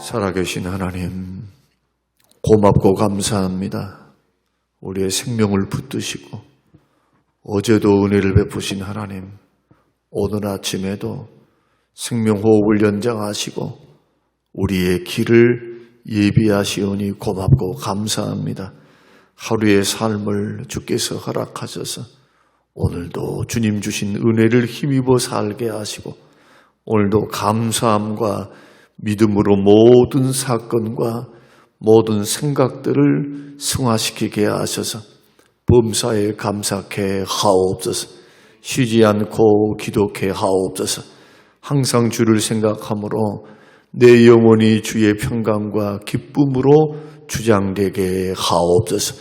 살아계신 하나님, 고맙고 감사합니다. 우리의 생명을 붙드시고 어제도 은혜를 베푸신 하나님, 오늘 아침에도 생명호흡을 연장하시고 우리의 길을 예비하시오니 고맙고 감사합니다. 하루의 삶을 주께서 허락하셔서 오늘도 주님 주신 은혜를 힘입어 살게 하시고 오늘도 감사함과 믿음으로 모든 사건과 모든 생각들을 승화시키게 하셔서 범사에 감사케 하옵소서. 쉬지 않고 기도케 하옵소서. 항상 주를 생각함으로 내 영혼이 주의 평강과 기쁨으로 주장되게 하옵소서.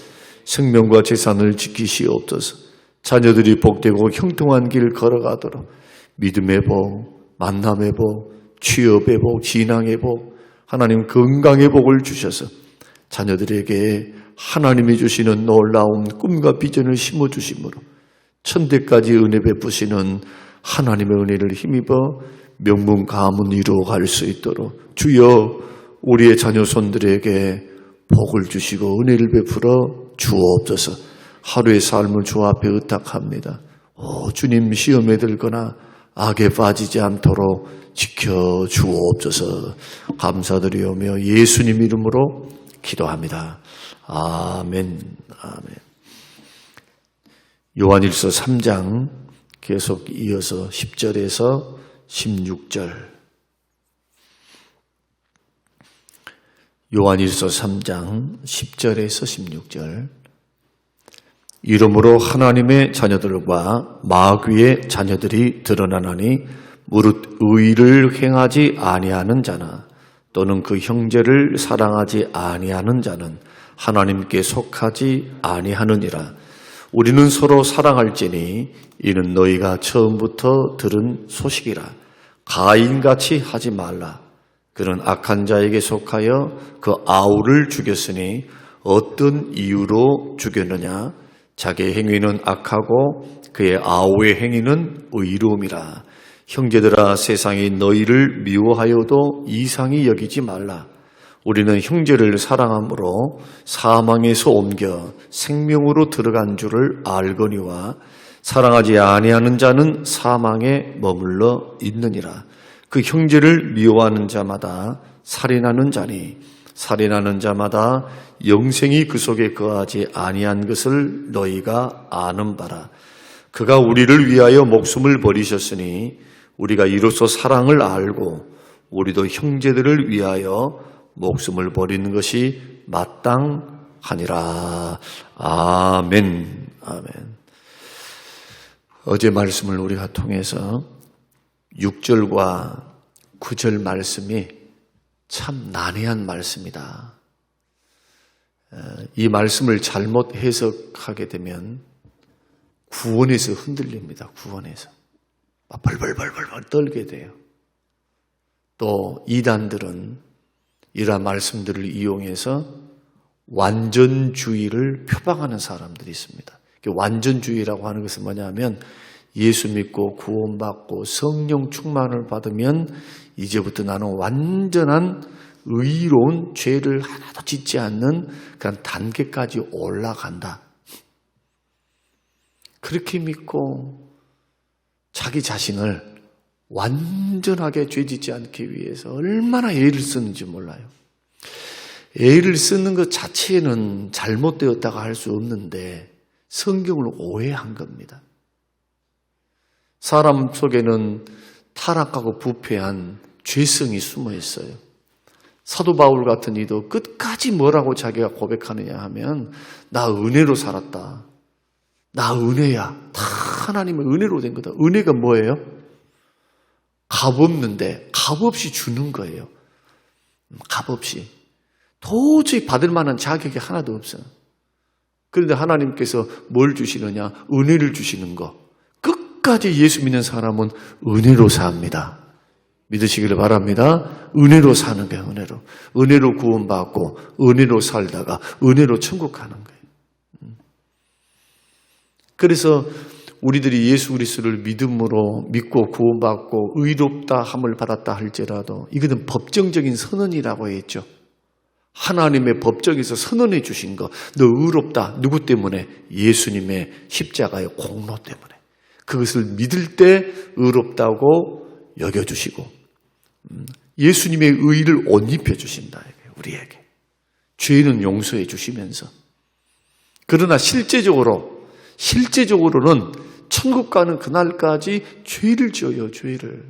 생명과 재산을 지키시옵소서. 자녀들이 복되고 형통한 길 걸어가도록 믿음의 복, 만남의 복, 취업의 복, 진앙의 복, 하나님 건강의 복을 주셔서 자녀들에게 하나님이 주시는 놀라운 꿈과 비전을 심어주심으로 천대까지 은혜 베푸시는 하나님의 은혜를 힘입어 명문 가문 이루어갈 수 있도록 주여 우리의 자녀손들에게 복을 주시고 은혜를 베풀어 주옵소서. 하루의 삶을 주 앞에 의탁합니다. 주님, 시험에 들거나 악에 빠지지 않도록 지켜주옵소서. 감사드리오며 예수님 이름으로 기도합니다. 아멘. 아멘. 요한일서 3장 계속 이어서 10절에서 16절. 요한일서 3장 10절에서 16절. 이러므로 하나님의 자녀들과 마귀의 자녀들이 드러나나니 무릇 의를 행하지 아니하는 자나 또는 그 형제를 사랑하지 아니하는 자는 하나님께 속하지 아니하느니라. 우리는 서로 사랑할지니 이는 너희가 처음부터 들은 소식이라. 가인같이 하지 말라. 그는 악한 자에게 속하여 그 아우를 죽였으니 어떤 이유로 죽였느냐? 자기의 행위는 악하고 그의 아우의 행위는 의로움이라. 형제들아, 세상이 너희를 미워하여도 이상히 여기지 말라. 우리는 형제를 사랑함으로 사망에서 옮겨 생명으로 들어간 줄을 알거니와 사랑하지 아니하는 자는 사망에 머물러 있느니라. 그 형제를 미워하는 자마다 살인하는 자니 살인하는 자마다 영생이 그 속에 거하지 아니한 것을 너희가 아는 바라. 그가 우리를 위하여 목숨을 버리셨으니 우리가 이로써 사랑을 알고 우리도 형제들을 위하여 목숨을 버리는 것이 마땅하니라. 아멘. 아멘. 어제 말씀을 우리가 통해서 6절과 9절 말씀이 참 난해한 말씀이다. 이 말씀을 잘못 해석하게 되면 구원에서 흔들립니다. 구원에서. 벌벌벌벌 떨게 돼요. 또 이단들은 이러한 말씀들을 이용해서 완전주의를 표방하는 사람들이 있습니다. 완전주의라고 하는 것은 뭐냐면 예수 믿고 구원받고 성령 충만을 받으면 이제부터 나는 완전한 의로운 죄를 하나도 짓지 않는 그런 단계까지 올라간다. 그렇게 믿고 자기 자신을 완전하게 죄짓지 않기 위해서 얼마나 애를 쓰는지 몰라요. 애를 쓰는 것 자체는 잘못되었다고 할 수 없는데 성경을 오해한 겁니다. 사람 속에는 타락하고 부패한 죄성이 숨어 있어요. 사도 바울 같은 이도 끝까지 뭐라고 자기가 고백하느냐 하면 나 은혜로 살았다. 나 은혜야. 다 하나님의 은혜로 된 거다. 은혜가 뭐예요? 값 없는데 값 없이 주는 거예요. 값 없이. 도저히 받을 만한 자격이 하나도 없어요. 그런데 하나님께서 뭘 주시느냐? 은혜를 주시는 거. 끝까지 예수 믿는 사람은 은혜로 삽니다. 믿으시기를 바랍니다. 은혜로 사는 거예요. 은혜로. 은혜로 구원받고 은혜로 살다가 은혜로 천국 가는 거예요. 그래서 우리들이 예수 그리스도를 믿음으로 믿고 구원받고 의롭다 함을 받았다 할지라도 이것은 법정적인 선언이라고 했죠. 하나님의 법정에서 선언해 주신 거. 너 의롭다. 누구 때문에? 예수님의 십자가의 공로 때문에. 그것을 믿을 때 의롭다고 여겨주시고 예수님의 의를 옷 입혀주신다. 우리에게. 죄는 용서해 주시면서. 그러나 실제적으로는 천국 가는 그날까지 죄를 지어요. 죄를.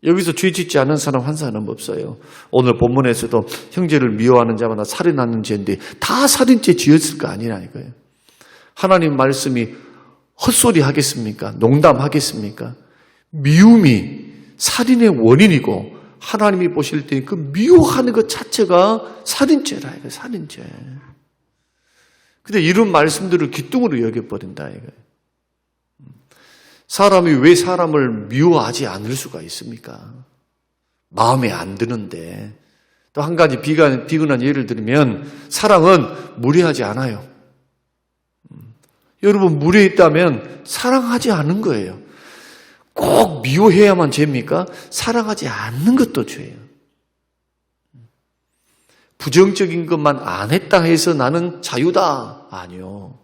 여기서 죄 짓지 않은 사람 한 사람 없어요. 오늘 본문에서도 형제를 미워하는 자마다 살인하는 죄인데 다 살인죄 지었을 거 아니라니까요. 하나님 말씀이 헛소리 하겠습니까? 농담하겠습니까? 미움이 살인의 원인이고 하나님이 보실 때 그 미워하는 것 자체가 살인죄라 이거예요. 살인죄. 근데 이런 말씀들을 기뚱으로 여겨버린다 이거예요. 사람이 왜 사람을 미워하지 않을 수가 있습니까? 마음에 안 드는데. 또 한 가지 비근한 예를 들면 사랑은 무례하지 않아요. 여러분 무례했다면 사랑하지 않은 거예요. 꼭 미워해야만 죄입니까? 사랑하지 않는 것도 죄예요. 부정적인 것만 안 했다 해서 나는 자유다. 아니요.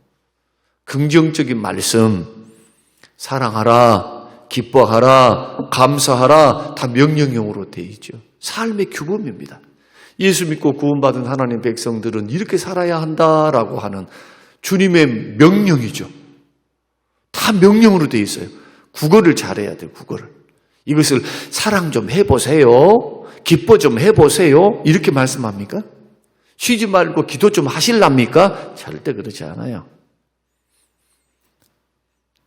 긍정적인 말씀 사랑하라, 기뻐하라, 감사하라 다 명령형으로 되어 있죠. 삶의 규범입니다. 예수 믿고 구원받은 하나님 백성들은 이렇게 살아야 한다라고 하는 주님의 명령이죠. 다 명령으로 되어 있어요. 국어를 잘해야 돼요. 국어를. 이것을 사랑 좀 해보세요. 기뻐 좀 해보세요. 이렇게 말씀합니까? 쉬지 말고 기도 좀 하실랍니까? 절대 그렇지 않아요.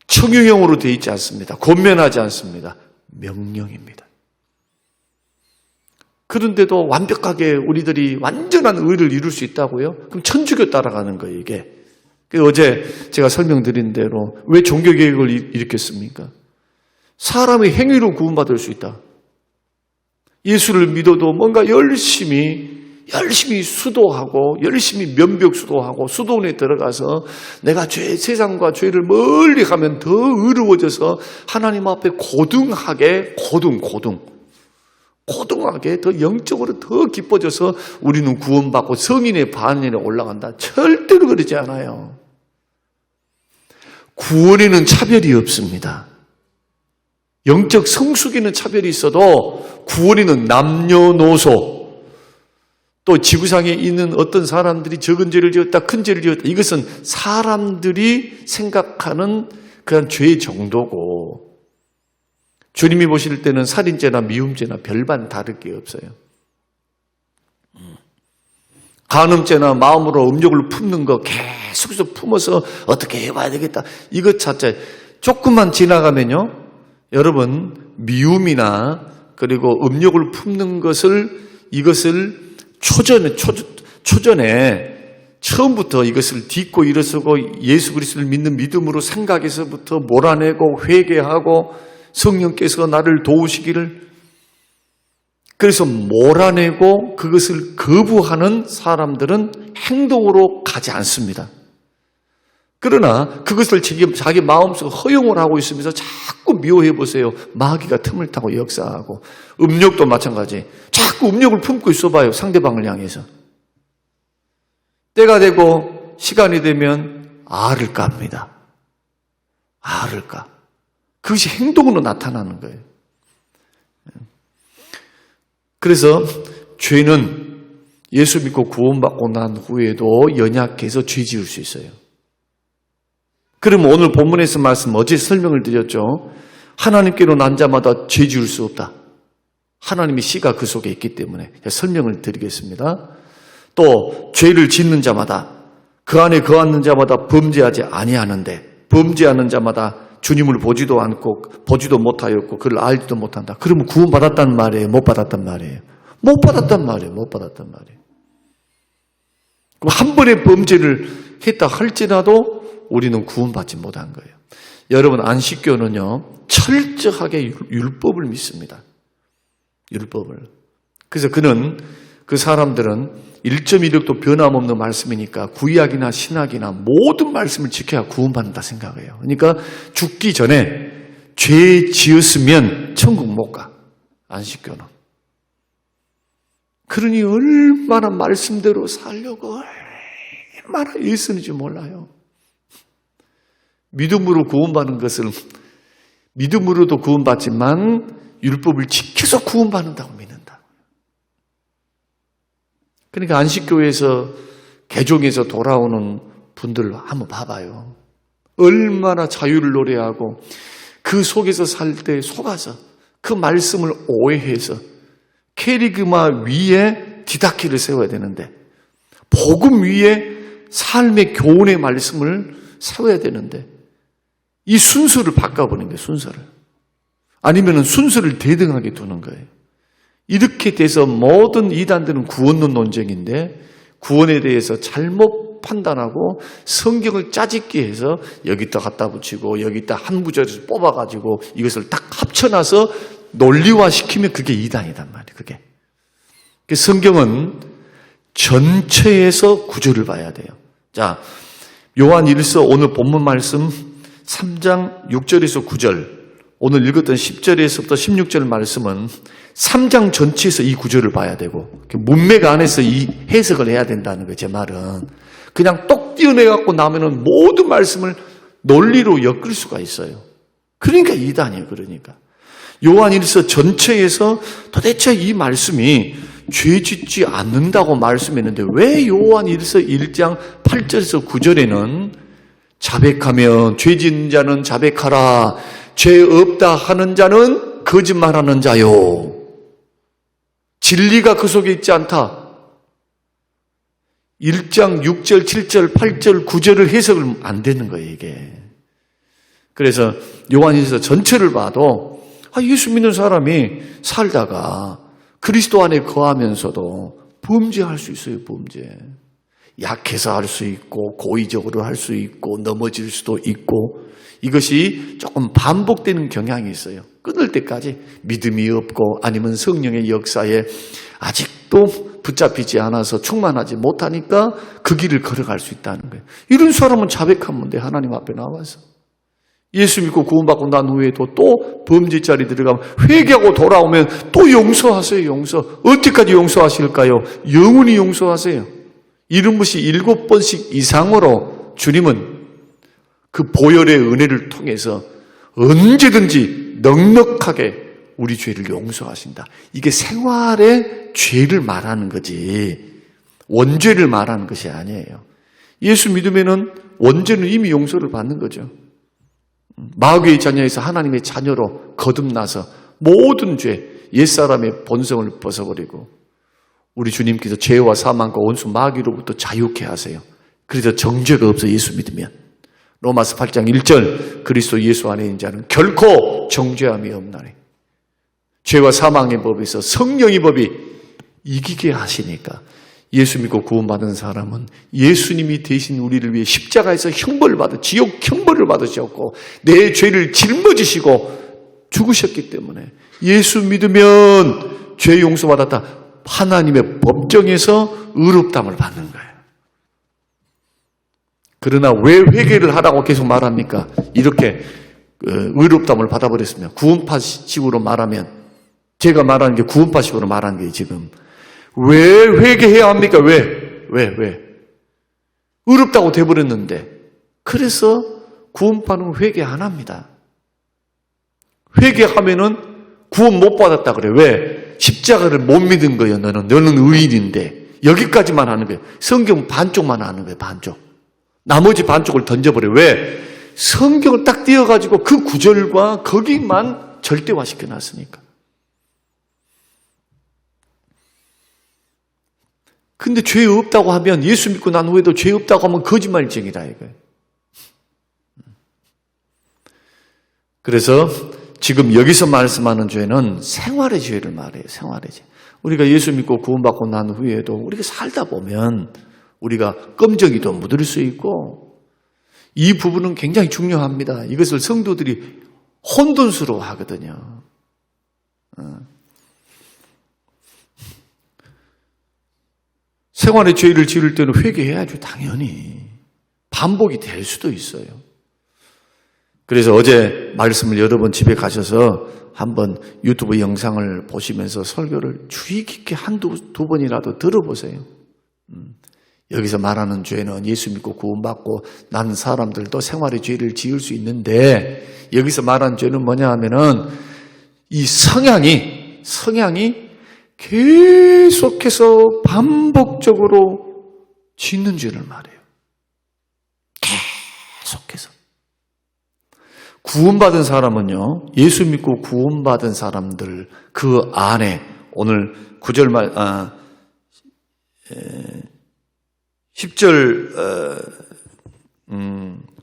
청유형으로 되어 있지 않습니다. 권면하지 않습니다. 명령입니다. 그런데도 완벽하게 우리들이 완전한 의를 이룰 수 있다고요? 그럼 천주교 따라가는 거예요, 이게. 어제 제가 설명드린 대로 왜 종교개혁을 일으켰습니까? 사람의 행위로 구원받을 수 있다. 예수를 믿어도 뭔가 열심히 수도하고 열심히 면벽 수도하고 수도원에 들어가서 내가 세상과 죄를 멀리 가면 더 의로워져서 하나님 앞에 고등하게 더 영적으로 더 기뻐져서 우리는 구원받고 성인의 반열에 올라간다. 절대로 그러지 않아요. 구원에는 차별이 없습니다. 영적 성숙에는 차별이 있어도 구원에는 남녀노소 또 지구상에 있는 어떤 사람들이 적은 죄를 지었다, 큰 죄를 지었다. 이것은 사람들이 생각하는 그런 죄의 정도고 주님이 보실 때는 살인죄나 미움죄나 별반 다를 게 없어요. 간음죄나 마음으로 음욕을 품는 거 계속해서 품어서 어떻게 해봐야 되겠다. 이것 자체 조금만 지나가면요. 여러분 미움이나 그리고 음욕을 품는 이것을 초전에 처음부터 이것을 딛고 일어서고 예수 그리스도를 믿는 믿음으로 생각에서부터 몰아내고 회개하고 성령께서 나를 도우시기를 그래서 몰아내고 그것을 거부하는 사람들은 행동으로 가지 않습니다. 그러나 그것을 자기 마음속에 허용을 하고 있으면서 자꾸 미워해 보세요. 마귀가 틈을 타고 역사하고 음욕도 마찬가지. 자꾸 음욕을 품고 있어봐요. 상대방을 향해서. 때가 되고 시간이 되면 알을 깝니다. 알을 까. 그것이 행동으로 나타나는 거예요. 그래서 죄는 예수 믿고 구원받고 난 후에도 연약해서 죄 지을 수 있어요. 그럼 오늘 본문에서 말씀 어제 설명을 드렸죠. 하나님께로 난 자마다 죄 지을 수 없다. 하나님의 씨가 그 속에 있기 때문에 설명을 드리겠습니다. 또 죄를 짓는 자마다 그 안에 거하는 자마다 범죄하지 아니하는데 범죄하는 자마다 주님을 보지도 않고 보지도 못하였고 그를 알지도 못한다. 그러면 구원받았단 말이에요? 못 받았단 말이에요? 못 받았단 말이에요. 그럼 한 번의 범죄를 했다 할지라도 우리는 구원받지 못한 거예요. 여러분 안식교는요 철저하게 율법을 믿습니다. 율법을. 그래서 그 사람들은 1.16도 변함없는 말씀이니까 구약이나 신약이나 모든 말씀을 지켜야 구원받는다 생각해요. 그러니까 죽기 전에 죄 지었으면 천국 못 가. 안식교는. 그러니 얼마나 말씀대로 살려고 얼마나 애쓰는지 몰라요. 믿음으로 구원받는 것은 믿음으로도 구원받지만 율법을 지켜서 구원받는다고 믿는다. 그러니까 안식교에서 개종해서 돌아오는 분들 한번 봐봐요. 얼마나 자유를 노래하고 그 속에서 살 때 속아서 그 말씀을 오해해서 캐리그마 위에 디다키를 세워야 되는데 복음 위에 삶의 교훈의 말씀을 세워야 되는데 이 순서를 바꿔버린 거예요. 순서를. 아니면 순서를 대등하게 두는 거예요. 이렇게 돼서 모든 이단들은 구원론 논쟁인데 구원에 대해서 잘못 판단하고 성경을 짜집기 해서 여기다 갖다 붙이고 여기다 한 구절에서 뽑아가지고 이것을 딱 합쳐놔서 논리화시키면 그게 이단이단 말이에요. 그게. 성경은 전체에서 구절을 봐야 돼요. 자, 요한 1서 오늘 본문 말씀 3장 6절에서 9절 오늘 읽었던 10절에서부터 16절 말씀은 3장 전체에서 이 구절을 봐야 되고 문맥 안에서 이 해석을 해야 된다는 거예요. 제 말은 그냥 똑 띄어내갖고 나면은 모든 말씀을 논리로 엮을 수가 있어요. 그러니까 이단이에요. 그러니까 요한 1서 전체에서 도대체 이 말씀이 죄 짓지 않는다고 말씀했는데 왜 요한 1서 1장 8절에서 9절에는 자백하면 죄 짓는 자는 자백하라 죄 없다 하는 자는 거짓말하는 자요. 진리가 그 속에 있지 않다. 1장 6절, 7절, 8절, 9절을 해석을 안 되는 거예요, 이게. 그래서 요한일서 전체를 봐도 예수 믿는 사람이 살다가 그리스도 안에 거하면서도 범죄할 수 있어요, 범죄. 약해서 할 수 있고 고의적으로 할 수 있고 넘어질 수도 있고 이것이 조금 반복되는 경향이 있어요. 끊을 때까지 믿음이 없고 아니면 성령의 역사에 아직도 붙잡히지 않아서 충만하지 못하니까 그 길을 걸어갈 수 있다는 거예요. 이런 사람은 자백하면 돼. 하나님 앞에 나와서. 예수 믿고 구원받고 난 후에도 또 범죄 자리 들어가면 회개하고 돌아오면 또 용서하세요. 용서. 언제까지 용서하실까요? 영원히 용서하세요. 이런 것이 7번씩 이상으로 주님은 그 보혈의 은혜를 통해서 언제든지 넉넉하게 우리 죄를 용서하신다. 이게 생활의 죄를 말하는 거지 원죄를 말하는 것이 아니에요. 예수 믿으면은 원죄는 이미 용서를 받는 거죠. 마귀의 자녀에서 하나님의 자녀로 거듭나서 모든 죄, 옛사람의 본성을 벗어버리고 우리 주님께서 죄와 사망과 원수 마귀로부터 자유케 하세요. 그래서 정죄가 없어 예수 믿으면. 로마서 8장 1절 그리스도 예수 안에 있는 자는 결코 정죄함이 없나니 죄와 사망의 법에서 성령의 법이 이기게 하시니까 예수 믿고 구원받은 사람은 예수님이 대신 우리를 위해 십자가에서 형벌을 받아 지옥 형벌을 받으셨고 내 죄를 짊어지시고 죽으셨기 때문에 예수 믿으면 죄 용서받았다. 하나님의 법정에서 의롭다함을 받는 거예요. 그러나 왜 회개를 하라고 계속 말합니까? 이렇게 의롭다함을 받아버렸으면 구원파식으로 말하면 제가 말하는 게 구원파식으로 말하는 게 지금 왜 회개해야 합니까? 왜? 의롭다고 돼버렸는데 그래서 구원파는 회개 안 합니다. 회개하면은 구원 못 받았다 그래. 왜? 십자가를 못 믿은 거예요. 너는 의인인데 여기까지만 하는 거예요. 성경 반쪽만 하는 거예요. 반쪽. 나머지 반쪽을 던져버려요. 왜? 성경을 딱 띄어가지고 그 구절과 거기만 절대화시켜놨으니까. 근데 죄 없다고 하면 예수 믿고 난 후에도 죄 없다고 하면 거짓말쟁이다 이거예요. 그래서 지금 여기서 말씀하는 죄는 생활의 죄를 말해요. 생활의 죄. 우리가 예수 믿고 구원받고 난 후에도 우리가 살다 보면 우리가 껌정이도 묻을 수 있고 이 부분은 굉장히 중요합니다. 이것을 성도들이 혼돈스러워 하거든요. 생활의 죄를 지을 때는 회개해야죠. 당연히. 반복이 될 수도 있어요. 그래서 어제 말씀을 여러 번 집에 가셔서 한번 유튜브 영상을 보시면서 설교를 주의 깊게 두 번이라도 들어보세요. 여기서 말하는 죄는 예수 믿고 구원받고 난 사람들도 생활의 죄를 지을 수 있는데, 여기서 말하는 죄는 뭐냐 하면은 이 성향이 계속해서 반복적으로 짓는 죄를 말해요. 계속해서. 구원받은 사람은요, 예수 믿고 구원받은 사람들 그 안에 오늘 9절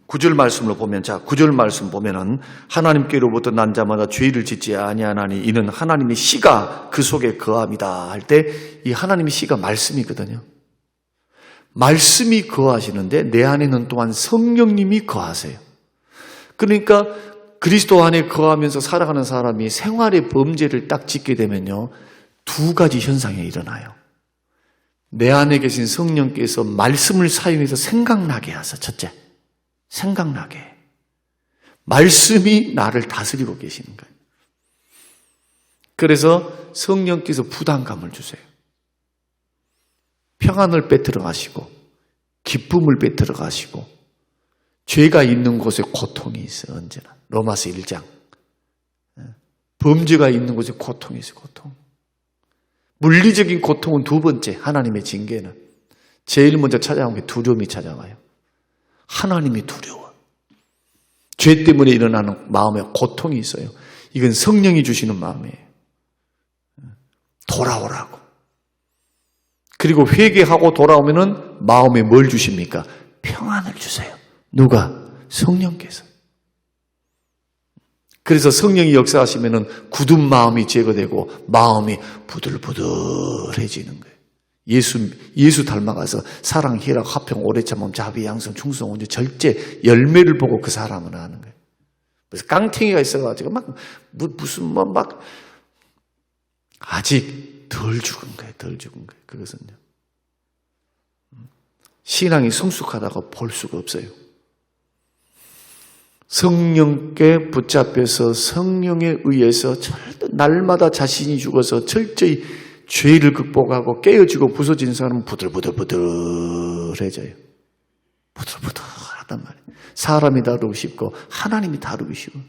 9절 말씀을 보면, 자, 9절 말씀 보면은 하나님께로부터 난 자마다 죄를 짓지 아니하나니 이는 하나님의 씨가 그 속에 거함이다 할 때, 이 하나님의 씨가 말씀이거든요. 말씀이 거하시는데 내 안에는 또한 성령님이 거하세요. 그러니까 그리스도 안에 거하면서 살아가는 사람이 생활의 범죄를 딱 짓게 되면요, 두 가지 현상이 일어나요. 내 안에 계신 성령께서 말씀을 사용해서 생각나게 하셔. 첫째, 생각나게. 말씀이 나를 다스리고 계시는 거예요. 그래서 성령께서 부담감을 주세요. 평안을 빼뜨려 가시고, 기쁨을 빼뜨려 가시고, 죄가 있는 곳에 고통이 있어요. 언제나. 로마서 1장. 범죄가 있는 곳에 고통이 있어요. 고통. 물리적인 고통은 두 번째, 하나님의 징계는. 제일 먼저 찾아온 게 두려움이 찾아와요. 하나님이 두려워. 죄 때문에 일어나는 마음에 고통이 있어요. 이건 성령이 주시는 마음이에요. 돌아오라고. 그리고 회개하고 돌아오면은 마음에 뭘 주십니까? 평안을 주세요. 누가? 성령께서. 그래서 성령이 역사하시면은 굳은 마음이 제거되고 마음이 부들부들해지는 거예요. 예수 닮아가서 사랑, 희락, 화평, 오래 참음, 자비, 양성, 충성, 온유, 절제 열매를 보고 그 사람은 아는 거예요. 그래서 깡탱이가 있어가지고 무슨 아직 덜 죽은 거예요. 덜 죽은 거예요. 그것은요. 신앙이 성숙하다고 볼 수가 없어요. 성령께 붙잡혀서 성령에 의해서 날마다 자신이 죽어서 철저히 죄를 극복하고 깨어지고 부서진 사람은 부들부들부들해져요. 부들부들하단 말이에요. 사람이 다루기 쉽고 하나님이 다루기 쉬워요.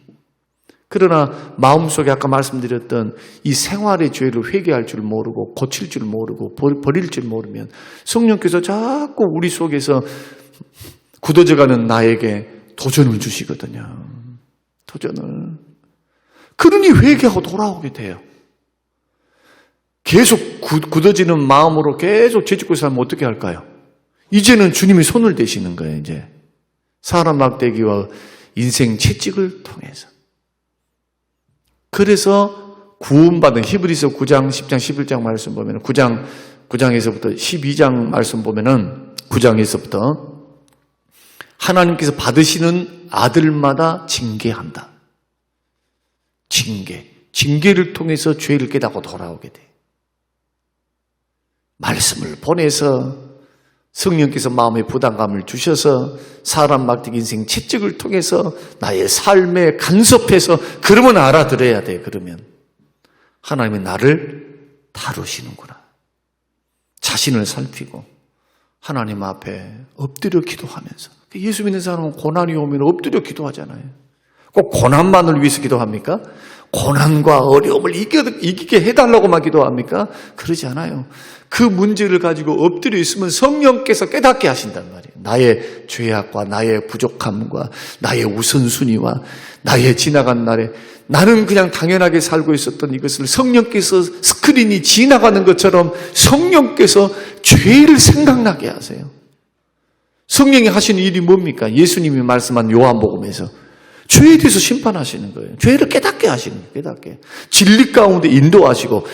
그러나 마음속에 아까 말씀드렸던 이 생활의 죄를 회개할 줄 모르고 고칠 줄 모르고 버릴 줄 모르면 성령께서 자꾸 우리 속에서 굳어져가는 나에게 도전을 주시거든요. 도전을. 그러니 회개하고 돌아오게 돼요. 계속 굳어지는 마음으로 계속 죄짓고 살면 어떻게 할까요? 이제는 주님이 손을 대시는 거예요. 이제 사람 막대기와 인생 채찍을 통해서. 그래서 구원받은 히브리서 9장, 10장, 11장 말씀 보면 9장에서부터 12장 말씀 보면은 9장에서부터 하나님께서 받으시는 아들마다 징계한다. 징계를 통해서 죄를 깨닫고 돌아오게 돼. 말씀을 보내서 성령께서 마음의 부담감을 주셔서 사람 막대기 인생 채찍을 통해서 나의 삶에 간섭해서 그러면 알아들어야 돼. 그러면 하나님이 나를 다루시는구나. 자신을 살피고 하나님 앞에 엎드려 기도하면서. 예수 믿는 사람은 고난이 오면 엎드려 기도하잖아요. 꼭 고난만을 위해서 기도합니까? 고난과 어려움을 이기게 해달라고만 기도합니까? 그러지 않아요. 그 문제를 가지고 엎드려 있으면 성령께서 깨닫게 하신단 말이에요. 나의 죄악과 나의 부족함과 나의 우선순위와 나의 지나간 날에 나는 그냥 당연하게 살고 있었던 이것을 성령께서 스크린이 지나가는 것처럼 성령께서 죄를 생각나게 하세요. 성령이 하시는 일이 뭡니까? 예수님이 말씀한 요한복음에서 죄에 대해서 심판하시는 거예요. 죄를 깨닫게 하시는 거예요. 깨닫게. 진리 가운데 인도하시고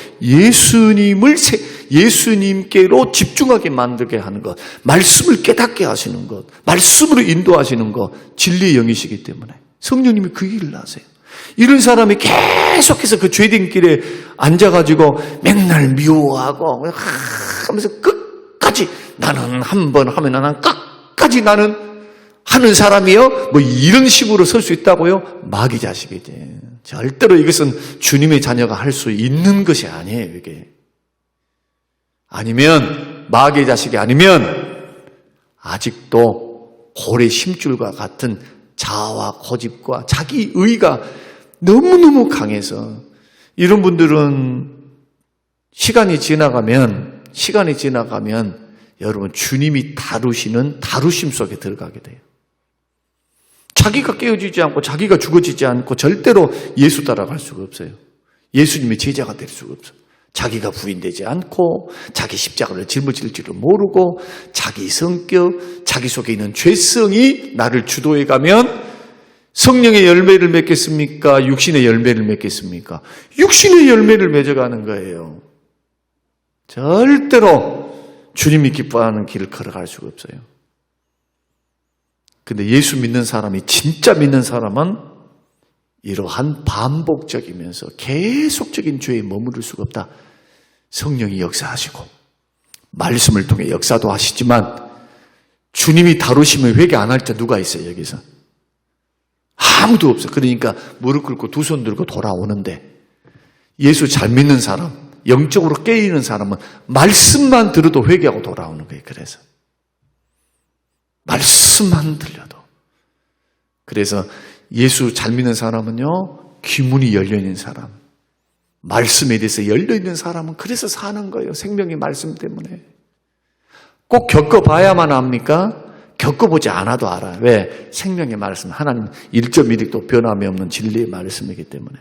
예수님께로 집중하게 만들게 하는 것, 말씀을 깨닫게 하시는 것, 말씀으로 인도하시는 것, 진리의 영이시기 때문에 성령님이 그 일을 하세요. 이런 사람이 계속해서 그 죄된 길에 앉아가지고 맨날 미워하고 하면서 끝까지 나는 한 번 하면 나는 끝까지 나는 하는 사람이요? 뭐 이런 식으로 설 수 있다고요? 마귀 자식이지. 절대로 이것은 주님의 자녀가 할 수 있는 것이 아니에요, 이게. 아니면, 마귀의 자식이 아니면, 아직도 고래 심줄과 같은 자아와 고집과 자기 의가 너무너무 강해서, 이런 분들은 시간이 지나가면 여러분 주님이 다루시는 다루심 속에 들어가게 돼요. 자기가 깨어지지 않고 자기가 죽어지지 않고 절대로 예수 따라갈 수가 없어요. 예수님의 제자가 될 수가 없어요. 자기가 부인되지 않고 자기 십자가를 짊어질 줄을 모르고 자기 성격, 자기 속에 있는 죄성이 나를 주도해 가면 성령의 열매를 맺겠습니까? 육신의 열매를 맺겠습니까? 육신의 열매를 맺어가는 거예요. 절대로 주님이 기뻐하는 길을 걸어갈 수가 없어요. 근데 예수 믿는 사람이, 진짜 믿는 사람은 이러한 반복적이면서 계속적인 죄에 머무를 수가 없다. 성령이 역사하시고 말씀을 통해 역사도 하시지만 주님이 다루시면 회개 안 할 때 누가 있어요, 여기서? 아무도 없어. 그러니까 무릎 꿇고 두 손 들고 돌아오는데, 예수 잘 믿는 사람, 영적으로 깨어있는 사람은 말씀만 들어도 회개하고 돌아오는 거예요. 그래서 말씀만 들려도. 그래서 예수 잘 믿는 사람은요, 귀문이 열려있는 사람, 말씀에 대해서 열려있는 사람은 그래서 사는 거예요. 생명의 말씀 때문에. 꼭 겪어봐야만 합니까? 겪어보지 않아도 알아요. 왜? 생명의 말씀, 하나님 1.1도 변함이 없는 진리의 말씀이기 때문에.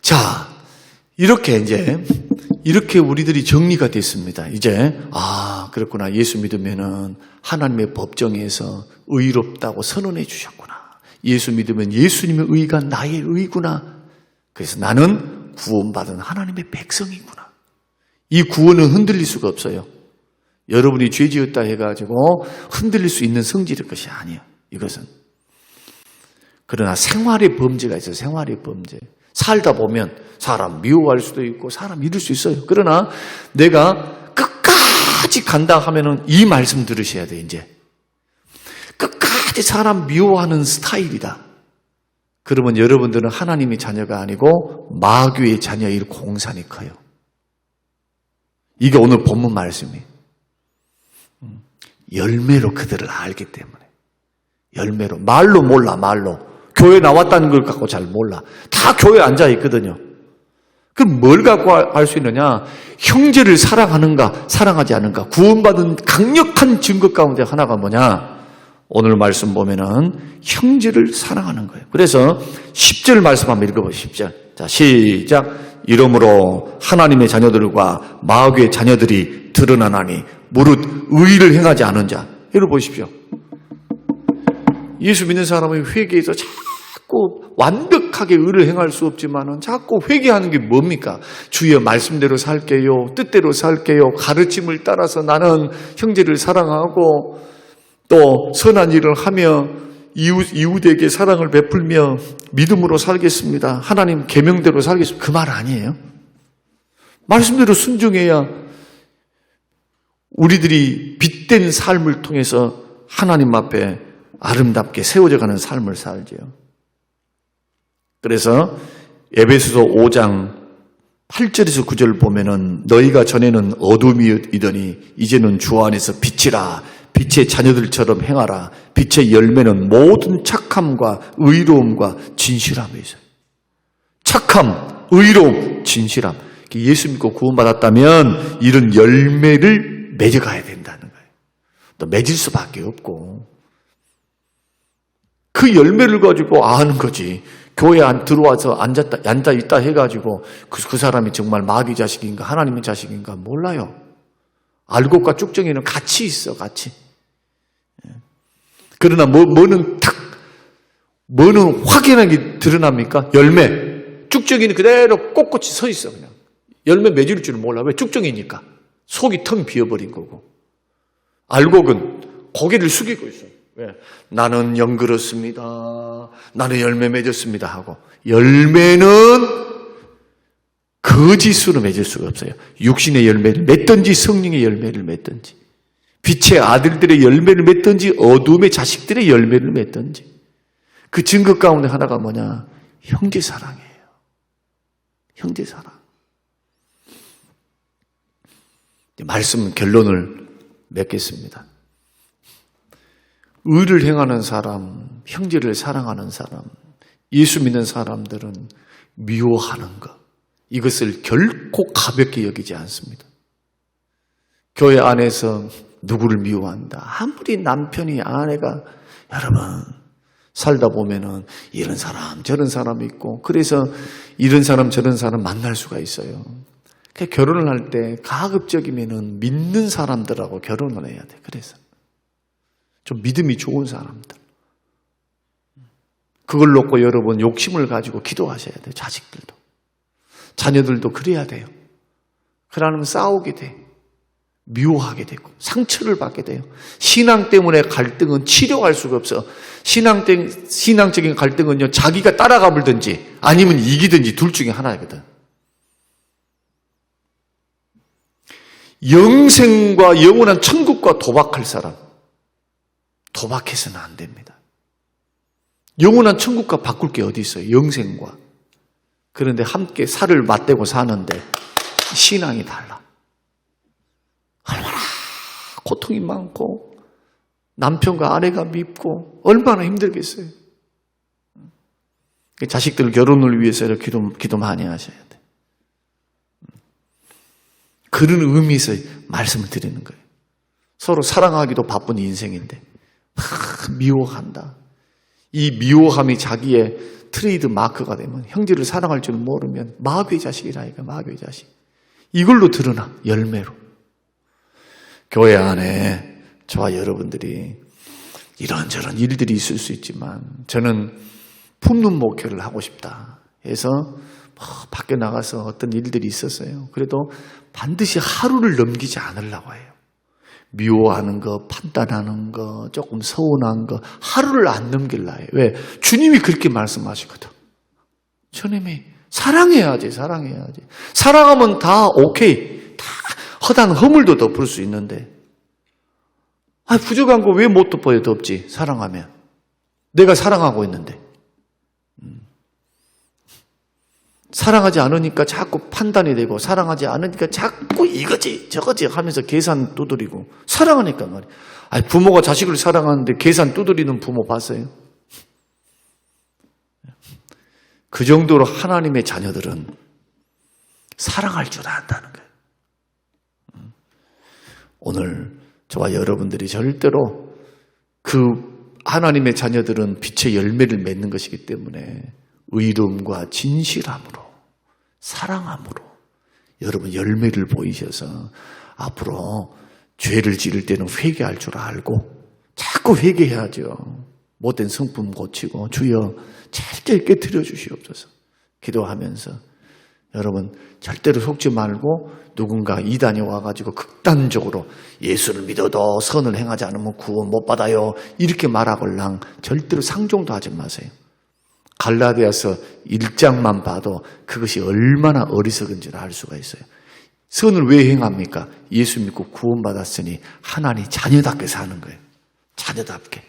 자, 이렇게 우리들이 정리가 됐습니다. 이제, 그렇구나. 예수 믿으면은 하나님의 법정에서 의롭다고 선언해 주셨구나. 예수 믿으면 예수님의 의가 나의 의구나. 그래서 나는 구원받은 하나님의 백성이구나. 이 구원은 흔들릴 수가 없어요. 여러분이 죄 지었다 해가지고 흔들릴 수 있는 성질의 것이 아니에요. 이것은. 그러나 생활의 범죄가 있어요. 생활의 범죄. 살다 보면 사람 미워할 수도 있고 사람 잃을 수 있어요. 그러나 내가 끝까지 간다 하면은 이 말씀 들으셔야 돼, 이제. 끝까지 사람 미워하는 스타일이다. 그러면 여러분들은 하나님의 자녀가 아니고 마귀의 자녀일 공산이 커요. 이게 오늘 본문 말씀이에요. 열매로 그들을 알기 때문에. 열매로. 말로 몰라, 말로. 교회 나왔다는 걸 갖고 잘 몰라. 다 교회에 앉아 있거든요. 그럼 뭘 갖고 알 수 있느냐? 형제를 사랑하는가, 사랑하지 않는가. 구원받은 강력한 증거 가운데 하나가 뭐냐? 오늘 말씀 보면은 형제를 사랑하는 거예요. 그래서 10절 말씀 한번 읽어보십시오. 10절. 자, 시작. 이러므로 하나님의 자녀들과 마귀의 자녀들이 드러나나니 무릇 의를 행하지 않은 자. 이걸 보십시오. 예수 믿는 사람은 회개해서 자꾸 완벽하게 의를 행할 수 없지만은 자꾸 회개하는 게 뭡니까? 주여 말씀대로 살게요. 뜻대로 살게요. 가르침을 따라서 나는 형제를 사랑하고 또 선한 일을 하며 이웃에게 사랑을 베풀며 믿음으로 살겠습니다. 하나님 계명대로 살겠습니다. 그 말 아니에요? 말씀대로 순종해야 우리들이 빛된 삶을 통해서 하나님 앞에 아름답게 세워져가는 삶을 살지요. 그래서 에베소서 5장 8절에서 9절 보면은 너희가 전에는 어둠이더니 이제는 주 안에서 빛이라. 빛의 자녀들처럼 행하라. 빛의 열매는 모든 착함과 의로움과 진실함에 있어요. 착함, 의로움, 진실함. 예수 믿고 구원받았다면 이런 열매를 맺어가야 된다는 거예요. 또 맺을 수밖에 없고. 그 열매를 가지고 아는 거지. 교회 안 들어와서 앉아있다 해가지고 그 사람이 정말 마귀 자식인가 하나님의 자식인가 몰라요. 알곡과 쭉정이는 같이 있어, 같이. 그러나 뭐는 확연하게 드러납니까? 열매. 쭉정이는 그대로 꼿꼿이 서 있어, 그냥. 열매 맺을 줄은 몰라. 왜? 쭉정이니까. 속이 텅 비어버린 거고. 알곡은 고개를 숙이고 있어요. 왜? 나는 영그렇습니다. 나는 열매 맺었습니다 하고. 열매는 그 거짓으로 맺을 수가 없어요. 육신의 열매를 맺든지 성령의 열매를 맺든지, 빛의 아들들의 열매를 맺든지 어둠의 자식들의 열매를 맺든지, 그 증거 가운데 하나가 뭐냐? 형제 사랑이에요. 형제 사랑. 말씀 결론을 맺겠습니다. 의를 행하는 사람, 형제를 사랑하는 사람, 예수 믿는 사람들은 미워하는 것, 이것을 결코 가볍게 여기지 않습니다. 교회 안에서 누구를 미워한다. 아무리 남편이, 아내가, 여러분 살다 보면은 이런 사람 저런 사람 있고, 그래서 이런 사람 저런 사람 만날 수가 있어요. 그러니까 결혼을 할 때 가급적이면은 믿는 사람들하고 결혼을 해야 돼. 그래서 좀 믿음이 좋은 사람들. 그걸 놓고 여러분 욕심을 가지고 기도하셔야 돼요. 자식들도. 자녀들도 그래야 돼요. 그러면 싸우게 돼. 미워하게 되고 상처를 받게 돼요. 신앙 때문에 갈등은 치료할 수가 없어. 신앙적인 갈등은요, 자기가 따라가 불든지 아니면 이기든지 둘 중에 하나거든. 영생과 영원한 천국과 도박할 사람, 도박해서는 안 됩니다. 영원한 천국과 바꿀 게 어디 있어요? 영생과. 그런데 함께 살을 맞대고 사는데 신앙이 달라. 얼마나 고통이 많고 남편과 아내가 밉고 얼마나 힘들겠어요. 자식들 결혼을 위해서 기도 많이 하셔야 돼. 그런 의미에서 말씀을 드리는 거예요. 서로 사랑하기도 바쁜 인생인데 미워한다. 이 미워함이 자기의 트레이드 마크가 되면, 형제를 사랑할 줄 모르면 마귀의 자식이라니까. 마귀의 자식. 이걸로 드러나, 열매로. 교회 안에 저와 여러분들이 이런저런 일들이 있을 수 있지만 저는 품는 목회를 하고 싶다 해서 밖에 나가서 어떤 일들이 있었어요. 그래도 반드시 하루를 넘기지 않으려고 해요. 미워하는 거, 판단하는 거, 조금 서운한 거 하루를 안 넘길라 해요. 왜? 주님이 그렇게 말씀하시거든. 주님이 사랑해야지. 사랑하면 다 오케이. 다 허당 허물도 덮을 수 있는데, 부족한 거 왜 못 덮어요? 덮지. 사랑하면. 내가 사랑하고 있는데. 사랑하지 않으니까 자꾸 판단이 되고, 사랑하지 않으니까 자꾸 이거지 저거지 하면서 계산 두드리고. 사랑하니까 말이야. 부모가 자식을 사랑하는데 계산 두드리는 부모 봤어요? 그 정도로 하나님의 자녀들은 사랑할 줄 안다는 거예요. 오늘 저와 여러분들이 절대로 그 하나님의 자녀들은 빛의 열매를 맺는 것이기 때문에 의로움과 진실함으로, 사랑함으로 여러분 열매를 보이셔서 앞으로 죄를 지을 때는 회개할 줄 알고 자꾸 회개해야죠. 못된 성품 고치고 주여 절대 깨트려 주시옵소서 기도하면서, 여러분 절대로 속지 말고 누군가 이단이 와가지고 극단적으로 예수를 믿어도 선을 행하지 않으면 구원 못 받아요 이렇게 말하걸랑 절대로 상종도 하지 마세요. 갈라디아서 1장만 봐도 그것이 얼마나 어리석은지를 알 수가 있어요. 선을 왜 행합니까? 예수 믿고 구원받았으니 하나님 자녀답게 사는 거예요. 자녀답게.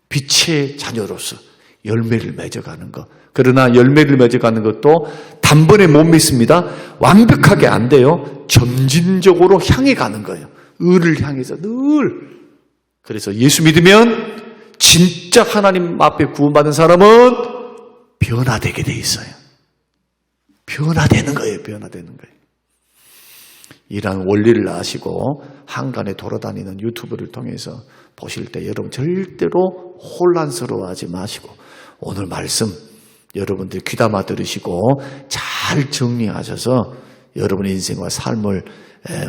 빛의 자녀로서 열매를 맺어가는 것. 그러나 열매를 맺어가는 것도 단번에 못 맺습니다. 완벽하게 안 돼요. 점진적으로 향해 가는 거예요. 의를 향해서 늘. 그래서 예수 믿으면 진짜 하나님 앞에 구원받은 사람은 변화되게 돼 있어요. 변화되는 거예요. 변화되는 거예요. 이런 원리를 아시고 한간에 돌아다니는 유튜브를 통해서 보실 때 여러분 절대로 혼란스러워하지 마시고 오늘 말씀 여러분들 귀담아 들으시고 잘 정리하셔서 여러분의 인생과 삶을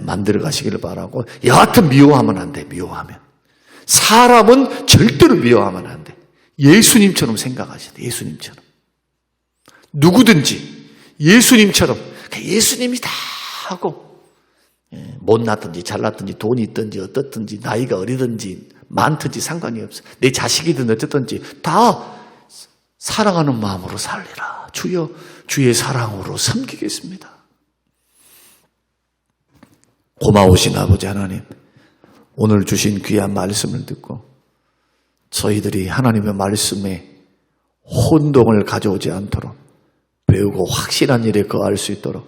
만들어 가시기를 바라고, 여하튼 미워하면 안 돼. 미워하면. 사람은 절대로 미워하면 안 돼. 예수님처럼 생각하셔야 돼. 예수님처럼. 누구든지 예수님처럼 예수님이다 하고, 못났든지 잘났든지 돈이 있든지 어떻든지 나이가 어리든지 많든지 상관이 없어. 내 자식이든 어쨌든지 다 사랑하는 마음으로 살리라. 주여 주의 사랑으로 섬기겠습니다. 고마우신 아버지 하나님, 오늘 주신 귀한 말씀을 듣고 저희들이 하나님의 말씀에 혼동을 가져오지 않도록 배우고 확실한 일에 거할 수 있도록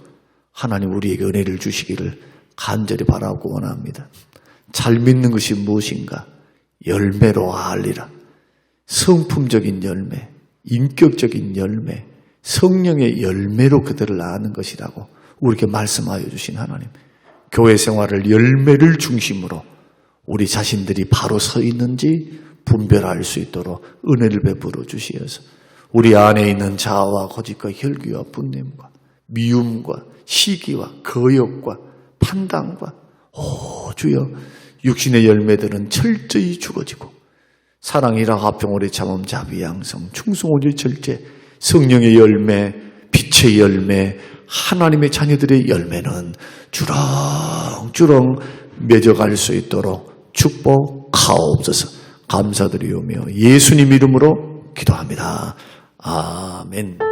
하나님 우리에게 은혜를 주시기를 간절히 바라고 원합니다. 잘 믿는 것이 무엇인가? 열매로 알리라. 성품적인 열매, 인격적인 열매, 성령의 열매로 그들을 아는 것이라고 우리에게 말씀하여 주신 하나님, 교회 생활을 열매를 중심으로 우리 자신들이 바로 서 있는지 분별할 수 있도록 은혜를 베풀어 주시어서 우리 안에 있는 자아와 거짓과 혈기와 분냄과 미움과 시기와 거역과 판단과 주여 육신의 열매들은 철저히 죽어지고 사랑이라 화평오래 참음 자비 양성 충성오래 절제 성령의 열매 빛의 열매 하나님의 자녀들의 열매는 주렁주렁 맺어갈 수 있도록 축복하옵소서. 감사드리오며 예수님 이름으로 기도합니다. 아멘.